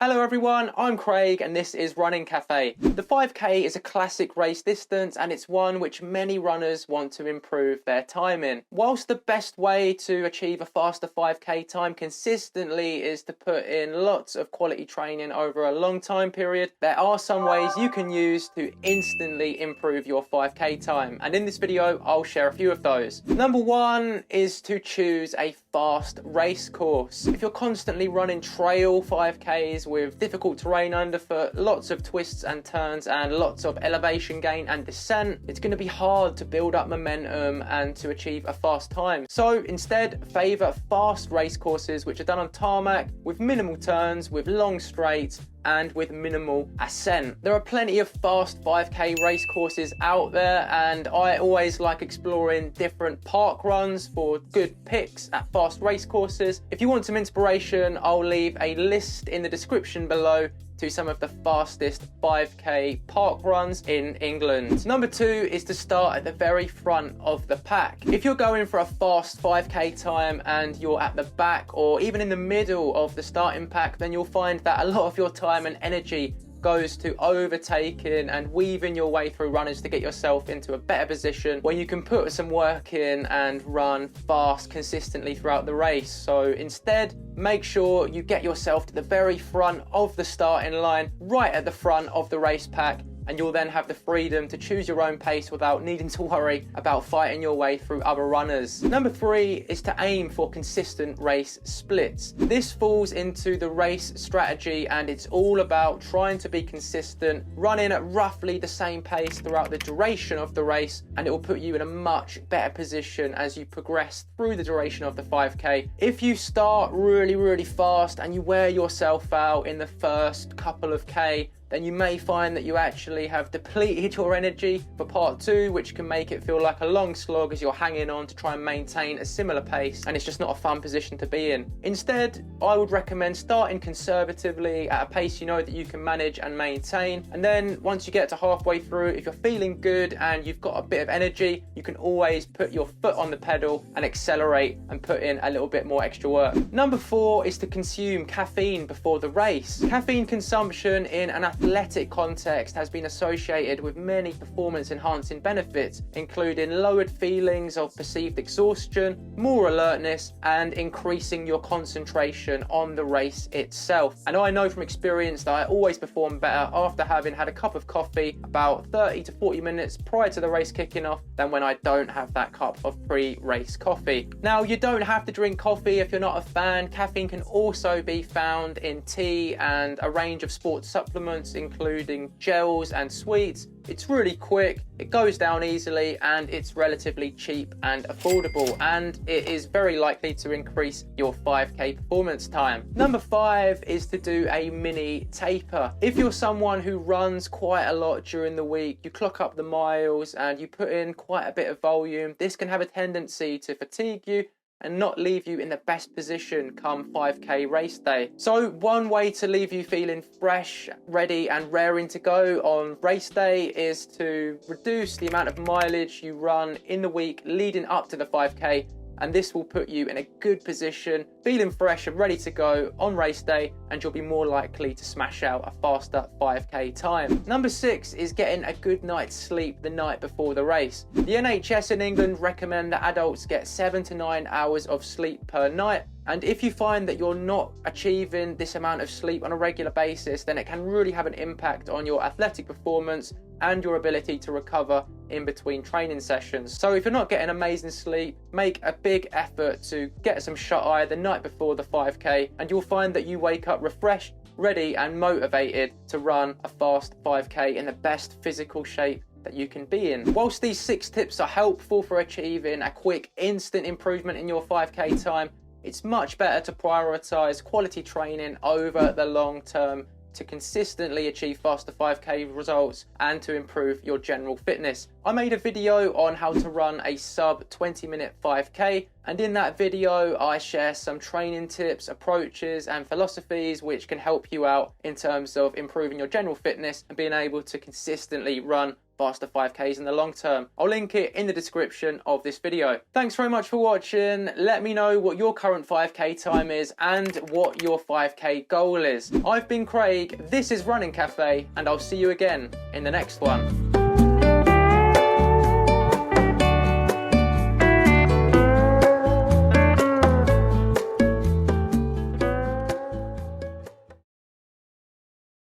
Hello everyone, I'm Craig and this is Running Cafe. The 5K is a classic race distance and it's one which many runners want to improve their time in. Whilst the best way to achieve a faster 5K time consistently is to put in lots of quality training over a long time period, there are some ways you can use to instantly improve your 5K time. And in this video, I'll share a few of those. Number one is to choose a fast race course. If you're constantly running trail 5Ks with difficult terrain underfoot, lots of twists and turns and lots of elevation gain and descent, it's going to be hard to build up momentum and to achieve a fast time. So instead, favour fast race courses which are done on tarmac with minimal turns, with long straights and with minimal ascent. There are plenty of fast 5K race courses out there and I always like exploring different park runs for good picks at fast race courses. If you want some inspiration, I'll leave a list in the description below to some of the fastest 5K park runs in England. Number two is to start at the very front of the pack. If you're going for a fast 5K time and you're at the back or even in the middle of the starting pack, then you'll find that a lot of your time and energy goes to overtaking and weaving your way through runners to get yourself into a better position where you can put some work in and run fast consistently throughout the race. So instead, make sure you get yourself to the very front of the starting line, right at the front of the race pack, and you'll then have the freedom to choose your own pace without needing to worry about fighting your way through other runners. Number three is to aim for consistent race splits. This falls into the race strategy and it's all about trying to be consistent, running at roughly the same pace throughout the duration of the race, and it will put you in a much better position as you progress through the duration of the 5K. If you start really fast and you wear yourself out in the first couple of K, then you may find that you actually have depleted your energy for part two, which can make it feel like a long slog as you're hanging on to try and maintain a similar pace, and it's just not a fun position to be in. Instead, I would recommend starting conservatively at a pace you know that you can manage and maintain, and then once you get to halfway through, if you're feeling good and you've got a bit of energy, you can always put your foot on the pedal and accelerate and put in a little bit more extra work. Number four is to consume caffeine before the race. Caffeine consumption in an athletic context has been associated with many performance enhancing benefits, including lowered feelings of perceived exhaustion, more alertness, and increasing your concentration on the race itself. And I know from experience that I always perform better after having had a cup of coffee about 30 to 40 minutes prior to the race kicking off than when I don't have that cup of pre-race coffee. Now, you don't have to drink coffee if you're not a fan. Caffeine can also be found in tea and a range of sports supplements, including gels and sweets. It's really quick, it goes down easily, and it's relatively cheap and affordable, and it is very likely to increase your 5K performance time. Number five is to do a mini taper. If you're someone who runs quite a lot during the week, you clock up the miles and you put in quite a bit of volume, this can have a tendency to fatigue you and not leave you in the best position come 5K race day. So one way to leave you feeling fresh, ready and raring to go on race day is to reduce the amount of mileage you run in the week leading up to the 5K, and this will put you in a good position, feeling fresh and ready to go on race day, and you'll be more likely to smash out a faster 5K time. Number six is getting a good night's sleep the night before the race. The NHS in England recommend that adults get 7 to 9 hours of sleep per night. And if you find that you're not achieving this amount of sleep on a regular basis, then it can really have an impact on your athletic performance and your ability to recover in between training sessions. So if you're not getting amazing sleep, make a big effort to get some shut-eye the night before the 5K, and you'll find that you wake up refreshed, ready and motivated to run a fast 5K in the best physical shape that you can be in. Whilst these 6 tips are helpful for achieving a quick, instant improvement in your 5K time, it's much better to prioritize quality training over the long term to consistently achieve faster 5K results and to improve your general fitness. I made a video on how to run a sub 20-minute 5K And in that video, I share some training tips, approaches, and philosophies which can help you out in terms of improving your general fitness and being able to consistently run faster 5Ks in the long term. I'll link it in the description of this video. Thanks very much for watching. Let me know what your current 5K time is and what your 5K goal is. I've been Craig, this is Running Cafe, and I'll see you again in the next one.